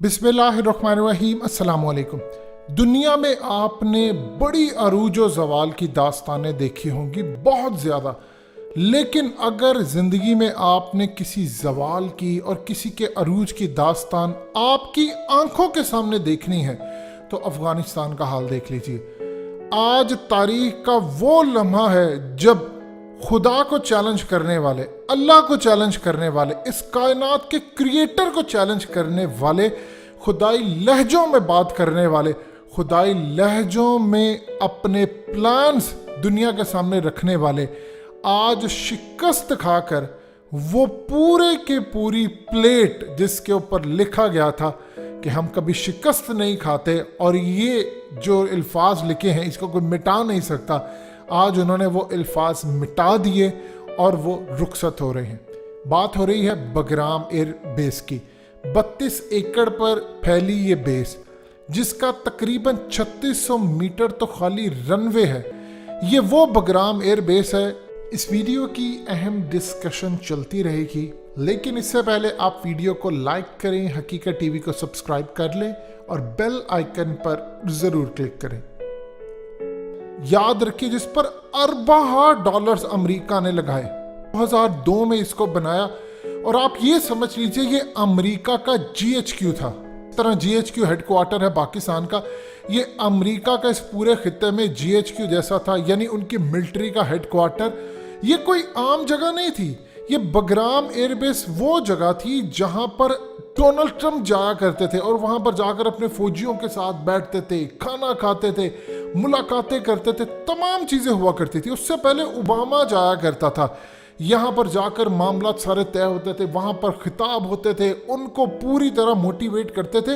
बिस्मिल्लाहिर्रहमानिर्रहीम। अस्सलाम वालेकुम। दुनिया में आपने बड़ी अरूज व ज़वाल की दास्तानें देखी होंगी, बहुत ज़्यादा। लेकिन अगर ज़िंदगी में आपने किसी ज़वाल की और किसी के अरूज की दास्तान आपकी आंखों के सामने देखनी है तो अफ़गानिस्तान का हाल देख लीजिए। आज तारीख का वो लम्हा है जब खुदा को चैलेंज करने वाले, अल्लाह को चैलेंज करने वाले, इस कायनात के क्रिएटर को चैलेंज करने वाले, खुदाई लहजों में बात करने वाले, खुदाई लहजों में अपने प्लान्स दुनिया के सामने रखने वाले आज शिकस्त खाकर वो पूरे के पूरी प्लेट जिसके ऊपर लिखा गया था कि हम कभी शिकस्त नहीं खाते और ये जो अल्फाज लिखे हैं इसको कोई मिटा नहीं सकता, आज उन्होंने वो अल्फाज मिटा दिए और वो रुखसत हो रहे हैं। बात हो रही है बगराम एयर बेस की। 32 एकड़ पर फैली ये बेस जिसका तकरीबन 3600 मीटर तो खाली रनवे है, ये वो बगराम एयर बेस है। इस वीडियो की अहम डिस्कशन चलती रहेगी, लेकिन इससे पहले आप वीडियो को लाइक करें, हकीकत टीवी को सब्सक्राइब कर लें और बेल आइकन पर ज़रूर क्लिक करें। याद रखिए जिस पर अरबा डॉलर्स अमेरिका ने लगाए, 2002 में इसको बनाया और आप ये समझ लीजिए ये अमेरिका का GHQ था। इस तरह GHQ हेडक्वार्टर है पाकिस्तान का, ये अमेरिका का इस पूरे खित्ते में GHQ जैसा था, यानी उनकी मिलिट्री का हेडक्वार्टर। ये कोई आम जगह नहीं थी, ये बगराम एयरबेस वो जगह थी जहां पर डोनाल्ड ट्रंप जाया करते थे और वहां पर जाकर अपने फौजियों के साथ बैठते थे, खाना खाते थे, मुलाकातें करते थे, तमाम चीज़ें हुआ करती थी। उससे पहले ओबामा जाया करता था, यहाँ पर जाकर मामला सारे तय होते थे, वहाँ पर खिताब होते थे, उनको पूरी तरह मोटिवेट करते थे।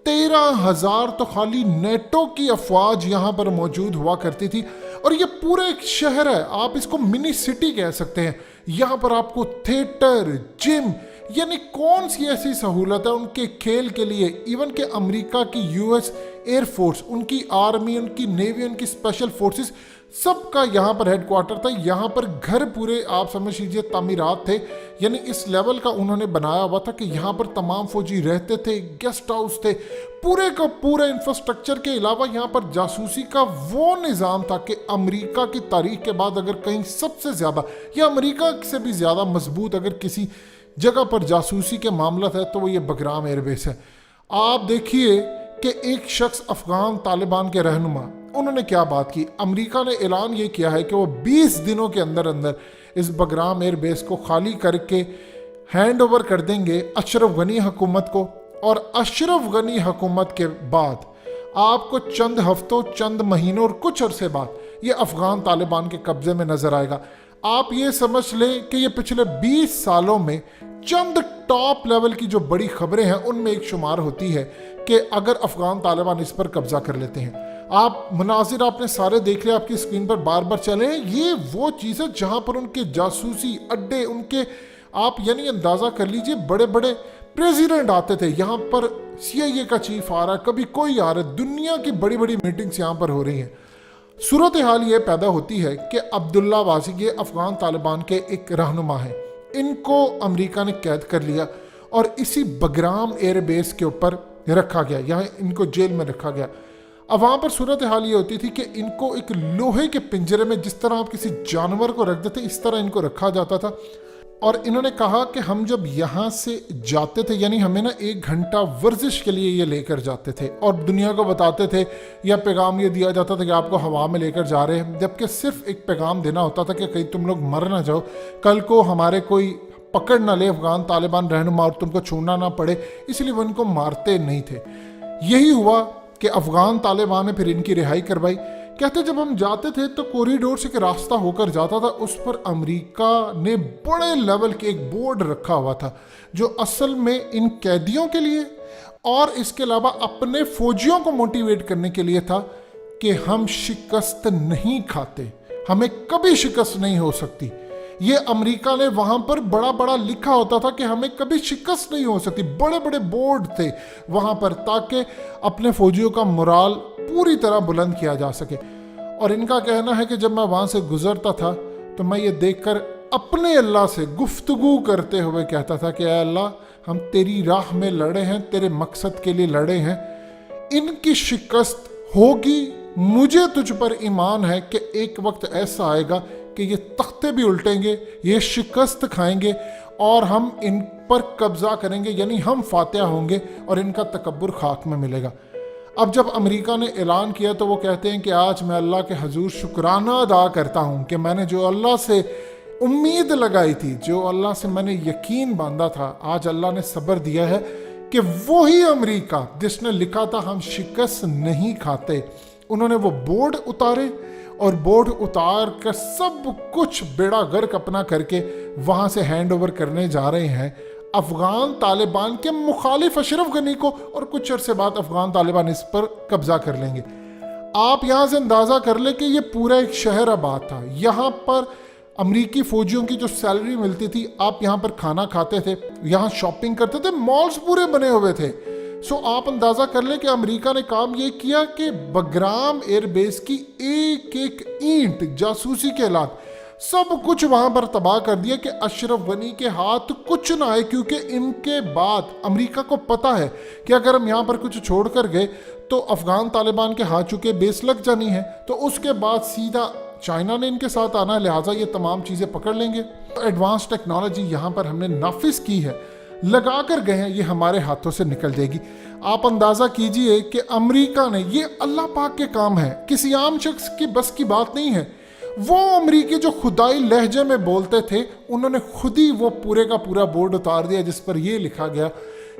13,000 तो खाली नेटो की अफवाज यहाँ पर मौजूद हुआ करती थी और ये पूरा एक शहर है, आप इसको मिनी सिटी कह सकते हैं। यहाँ पर आपको थिएटर, जिम, यानी कौन सी ऐसी सहूलत है उनके खेल के लिए। इवन के अमेरिका की US एयरफोर्स, उनकी आर्मी, उनकी नेवी, उनकी स्पेशल फोर्सेस, सबका यहाँ पर हेडक्वार्टर था। यहाँ पर घर पूरे आप समझ लीजिए तामीरात थे, यानी इस लेवल का उन्होंने बनाया हुआ था कि यहाँ पर तमाम फौजी रहते थे, गेस्ट हाउस थे, पूरे का पूरा इंफ्रास्ट्रक्चर के अलावा यहाँ पर जासूसी का वो निज़ाम था कि अमेरिका की तारीख के बाद अगर कहीं सबसे ज़्यादा या अमेरिका से भी ज़्यादा मजबूत अगर किसी जगह पर जासूसी के मामला है तो वो ये बगराम एयरबेस है। आप देखिए कि एक शख्स अफगान तालिबान के रहनुमा, उन्होंने क्या बात की। अमेरिका ने ऐलान ये किया है कि वो 20 दिनों के अंदर अंदर इस बगराम एयरबेस को खाली करके हैंड ओवर कर देंगे अशरफ गनी हुकूमत को, और अशरफ गनी हुकूमत के बाद आपको चंद हफ्तों, चंद महीनों और कुछ अरसे बाद ये अफगान तालिबान के कब्जे में नजर आएगा। आप ये समझ लें कि ये पिछले 20 सालों में चंद टॉप लेवल की जो बड़ी खबरें हैं उनमें एक शुमार होती है कि अगर अफगान तालिबान इस पर कब्जा कर लेते हैं। आप मुनाजिर आपने सारे देख लिया, आपकी स्क्रीन पर बार बार चले हैं, ये वो चीज़ है जहां पर उनके जासूसी अड्डे, उनके आप यानी अंदाज़ा कर लीजिए बड़े बड़े प्रेसिडेंट आते थे यहाँ पर, CIA का चीफ आ रहा है, कभी कोई आ रहा है, दुनिया की बड़ी बड़ी मीटिंग्स यहाँ पर हो रही हैं। सूरत हाल ये पैदा होती है कि अब्दुल्ला वासी ये अफगान तालिबान के एक रहनुमा हैं, इनको अमेरिका ने कैद कर लिया और इसी बगराम एयरबेस के ऊपर रखा गया, यहाँ इनको जेल में रखा गया। अब वहाँ पर सूरत हाल ये होती थी कि इनको एक लोहे के पिंजरे में जिस तरह आप किसी जानवर को रख देते इस तरह इनको रखा जाता था। और इन्होंने कहा कि हम जब यहाँ से जाते थे, यानी हमें ना 1 घंटा वर्जिश के लिए ये लेकर जाते थे और दुनिया को बताते थे या पैगाम ये दिया जाता था कि आपको हवा में लेकर जा रहे हैं, जबकि सिर्फ एक पैगाम देना होता था कि कहीं तुम लोग मर ना जाओ, कल को हमारे कोई पकड़ ना ले अफगान तालिबान रहनुमा और तुमको छोड़ना ना पड़े, इसलिए वो इनको मारते नहीं थे। यही हुआ कि अफगान तालिबान ने फिर इनकी रिहाई करवाई। कहते जब हम जाते थे तो कॉरिडोर से एक रास्ता होकर जाता था, उस पर अमेरिका ने बड़े लेवल के एक बोर्ड रखा हुआ था जो असल में इन कैदियों के लिए और इसके अलावा अपने फौजियों को मोटिवेट करने के लिए था कि हम शिकस्त नहीं खाते, हमें कभी शिकस्त नहीं हो सकती। ये अमेरिका ने वहां पर बड़ा बड़ा लिखा होता था कि हमें कभी शिकस्त नहीं हो सकती, बड़े बड़े बोर्ड थे वहां पर, ताकि अपने फौजियों का मोराल पूरी तरह बुलंद किया जा सके। और इनका कहना है कि जब मैं वहां से गुजरता था तो मैं ये देखकर अपने अल्लाह से गुफ्तगू करते हुए कहता था कि ऐ अल्लाह हम तेरी राह में लड़े हैं, तेरे मकसद के लिए लड़े हैं। इनकी शिकस्त होगी। मुझे तुझ पर ईमान है कि एक वक्त ऐसा आएगा कि ये तख्ते भी उल्टेंगे, ये शिकस्त खाएंगे और हम इन पर कब्जा करेंगे, यानी हम फातिहा होंगे और इनका तकब्बुर खाक में मिलेगा। अब जब अमेरिका ने ऐलान किया तो वो कहते हैं कि आज मैं अल्लाह के हजूर शुक्राना अदा करता हूँ कि मैंने जो अल्लाह से उम्मीद लगाई थी, जो अल्लाह से मैंने यकीन बांधा था, आज अल्लाह ने सब्र दिया है कि वही अमेरिका जिसने लिखा था हम शिकस्त नहीं खाते, उन्होंने वो बोर्ड उतारे और बोर्ड उतार कर सब कुछ बेड़ा गर्क अपना करके वहाँ से हैंड ओवर करने जा रहे हैं अफगान तालिबान के मुखालिफ अशरफ गनी को, और कुछ अरसे बाद अफगान तालिबान इस पर कब्जा कर लेंगे। आप यहाँ से अंदाज़ा कर ले कि ये पूरा एक शहर आबाद था। यहाँ पर अमरीकी फौजियों की जो सैलरी मिलती थी, आप यहाँ पर खाना खाते थे, यहाँ शॉपिंग करते थे, मॉल्स पूरे बने हुए थे। सो आप अंदाज़ा कर ले कि अमेरिका ने काम ये किया कि बगराम एयरबेस की एक एक ईंट जासूसी के हालात सब कुछ वहाँ पर तबाह कर दिया कि अशरफ गनी के हाथ कुछ ना आए, क्योंकि इनके बाद अमेरिका को पता है कि अगर हम यहाँ पर कुछ छोड़ कर गए तो अफगान तालिबान के हाथ चुके बेस लग जानी है, तो उसके बाद सीधा चाइना ने इनके साथ आना है, लिहाजा ये तमाम चीज़ें पकड़ लेंगे। तो एडवांस टेक्नोलॉजी यहाँ पर हमने नाफिज की है, लगा कर गए हैं, ये हमारे हाथों से निकल जाएगी। आप अंदाज़ा कीजिए कि अमेरिका ने, ये अल्लाह पाक के काम है, किसी आम शख्स की बस की बात नहीं है। वो अमरीकी जो खुदाई लहजे में बोलते थे, उन्होंने खुद ही वो पूरे का पूरा बोर्ड उतार दिया जिस पर ये लिखा गया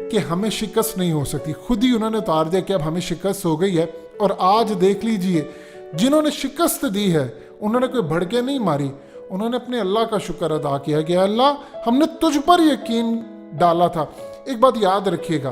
कि हमें शिकस्त नहीं हो सकती। खुद ही उन्होंने उतार दिया कि अब हमें शिकस्त हो गई है। और आज देख लीजिए, जिन्होंने शिकस्त दी है उन्होंने कोई भड़के नहीं मारी, उन्होंने अपने अल्लाह का शुक्र अदा किया कि अल्लाह हमने तुझ पर यकीन डाला था। एक बात याद रखिएगा,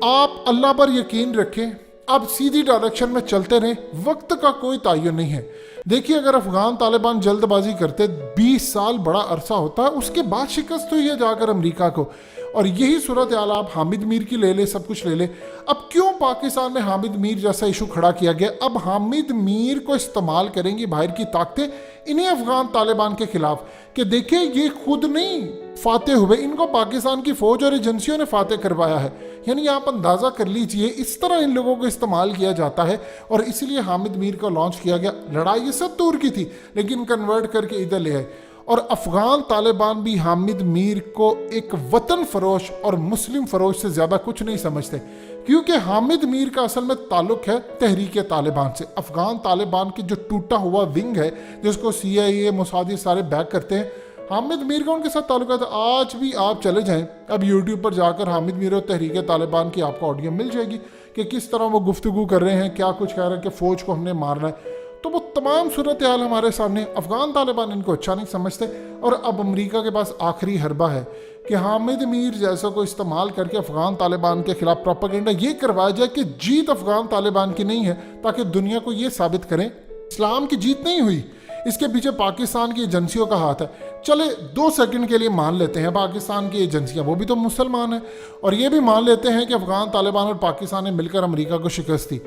आप अल्लाह पर यकीन रखें, आप सीधी डायरेक्शन में चलते रहें, वक्त का कोई तायुन नहीं है। देखिए, अगर अफगान तालिबान जल्दबाजी करते 20 साल बड़ा अरसा होता है, उसके बाद शिकस्त हुई है जाकर अमेरिका को। और यही सूरत हाल आप हामिद मीर की ले ले, सब कुछ ले ले। अब क्यों पाकिस्तान में हामिद मीर जैसा इशू खड़ा किया गया? अब हामिद मीर को इस्तेमाल करेंगी बाहर की ताकतें इन्हीं अफगान तालिबान के खिलाफ कि देखिए ये खुद नहीं फाते हुए, इनको पाकिस्तान की फौज और एजेंसियों ने फाते करवाया है। यानी आप अंदाज़ा कर लीजिए, इस तरह इन लोगों को इस्तेमाल किया जाता है। और इसलिए हामिद मीर को लॉन्च किया गया। लड़ाई ये सब दूर की थी, लेकिन कन्वर्ट करके इधर ले आए। और अफगान तालिबान भी हामिद मीर को एक वतन फरोश और मुस्लिम फरोश से ज़्यादा कुछ नहीं समझते, क्योंकि हामिद मीर का असल में ताल्लुक है तहरीक तालिबान से। अफगान तालिबान की जो टूटा हुआ विंग है, जिसको CIA मोसाद सारे बैक करते हैं, हामिद मीर का उनके साथ ताल्लुक है। आज भी आप चले जाएं, अब यूट्यूब पर जाकर हामिद मीर और तहरीक तालिबान की आपको ऑडियो मिल जाएगी कि किस तरह वो गुफ्तगू कर रहे हैं, क्या कुछ कह रहे हैं कि फ़ौज को हमने मारना है। तो वो तमाम सूरत हाल हमारे सामने। अफगान तालिबान इनको अच्छा नहीं समझते। और अब अमेरिका के पास आखिरी हरबा है कि हामिद मीर जैसा को इस्तेमाल करके अफगान तालिबान के खिलाफ प्रोपेगेंडा ये करवाया जाए कि जीत अफगान तालिबान की नहीं है, ताकि दुनिया को ये साबित करें इस्लाम की जीत नहीं हुई, इसके पीछे पाकिस्तान की एजेंसियों का हाथ है। चले 2 सेकंड के लिए मान लेते हैं पाकिस्तान की एजेंसियां, वो भी तो मुसलमान हैं, और ये भी मान लेते हैं कि अफगान तालिबान और पाकिस्तान ने मिलकर अमेरिका को शिकस्त दी।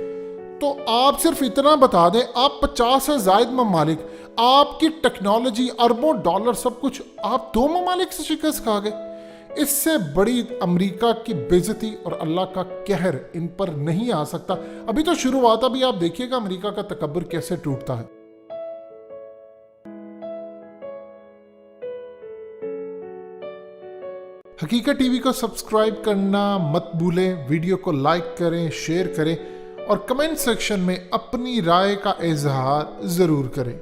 तो आप सिर्फ इतना बता दें, आप 50 से ज़ायद ममालिक, आपकी टेक्नोलॉजी, अरबों डॉलर, सब कुछ, आप 2 ममालिक से शिकस्त खा गए। इससे बड़ी अमेरिका की बेइज्जती और अल्लाह का कहर इन पर नहीं आ सकता। अभी तो शुरुआत, अभी आप देखिएगा अमेरिका का तकब्बुर कैसे टूटता है। हकीकत टीवी को सब्सक्राइब करना मत भूलें, वीडियो को लाइक करें, शेयर करें और कमेंट सेक्शन में अपनी राय का इजहार ज़रूर करें।